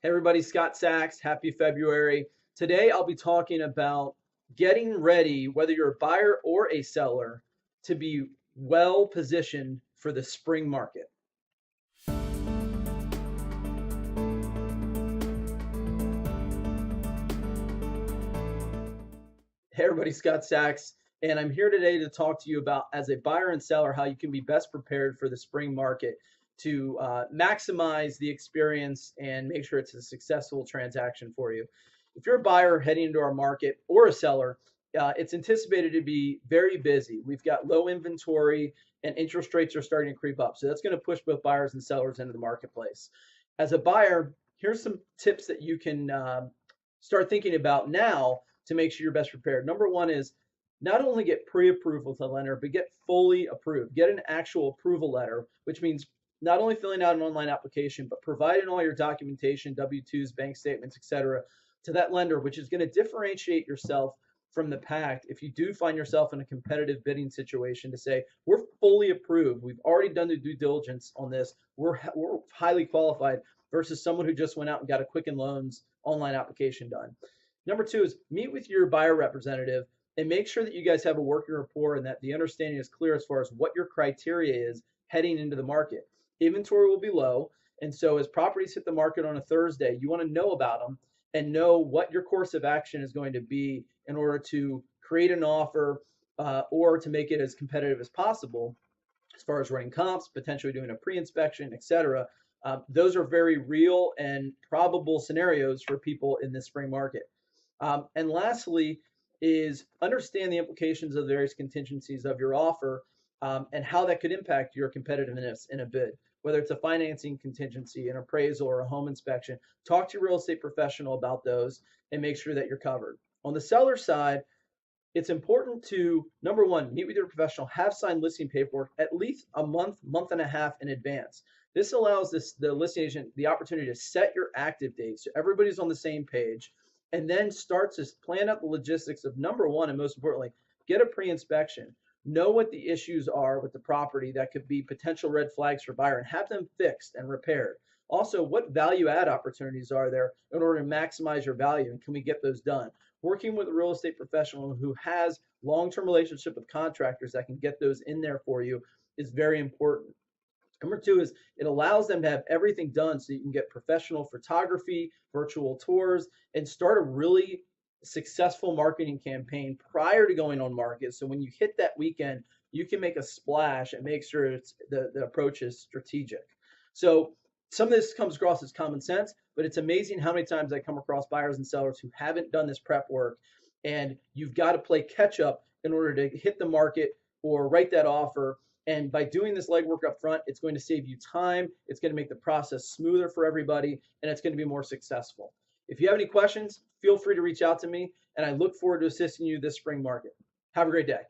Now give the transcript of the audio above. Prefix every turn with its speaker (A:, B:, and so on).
A: Hey everybody, Scott Sachs. Happy February. Today I'll be talking about getting ready, whether you're a buyer or a seller, to be well positioned for the spring market. Hey everybody, Scott Sachs, and I'm here today to talk to you about, as a buyer and seller, how you can be best prepared for the spring market to maximize the experience and make sure it's a successful transaction for you. If you're a buyer heading into our market or a seller, it's anticipated to be very busy. We've got low inventory and interest rates are starting to creep up. So that's going to push both buyers and sellers into the marketplace. As a buyer, here's some tips that you can start thinking about now to make sure you're best prepared. Number one is not only get pre-approval with a lender, but get fully approved. Get an actual approval letter, which means not only filling out an online application, but providing all your documentation, W-2s, bank statements, etc., to that lender, which is going to differentiate yourself from the pack if you do find yourself in a competitive bidding situation, to say, we're fully approved. We've already done the due diligence on this. We're highly qualified, versus someone who just went out and got a Quicken Loans online application done. Number two is meet with your buyer representative and make sure that you guys have a working rapport and that the understanding is clear as far as what your criteria is heading into the market. Inventory will be low, and so as properties hit the market on a Thursday, you want to know about them and know what your course of action is going to be in order to create an offer or to make it as competitive as possible as far as running comps, potentially doing a pre-inspection, etc. Those are very real and probable scenarios for people in this spring market. And lastly is understand the implications of the various contingencies of your offer and how that could impact your competitiveness in a bid, whether it's a financing contingency, an appraisal, or a home inspection. Talk to your real estate professional about those and make sure that you're covered. On the seller side, it's important to, number one, meet with your professional, have signed listing paperwork at least a month, month and a half in advance. This allows the listing agent the opportunity to set your active date so everybody's on the same page, and then start to plan out the logistics of, number one, and most importantly, get a pre-inspection. Know what the issues are with the property that could be potential red flags for buyer and have them fixed and repaired. Also, what value add opportunities are there in order to maximize your value, and can we get those done? Working with a real estate professional who has long-term relationship with contractors that can get those in there for you is very important. Number two is it allows them to have everything done so you can get professional photography, virtual tours, and start a really successful marketing campaign prior to going on market. So when you hit that weekend, you can make a splash and make sure the approach is strategic. So some of this comes across as common sense, but it's amazing how many times I come across buyers and sellers who haven't done this prep work, and you've got to play catch up in order to hit the market or write that offer. And by doing this legwork up front, it's going to save you time, it's going to make the process smoother for everybody, and it's going to be more successful. If you have any questions, feel free to reach out to me, and I look forward to assisting you this spring market. Have a great day.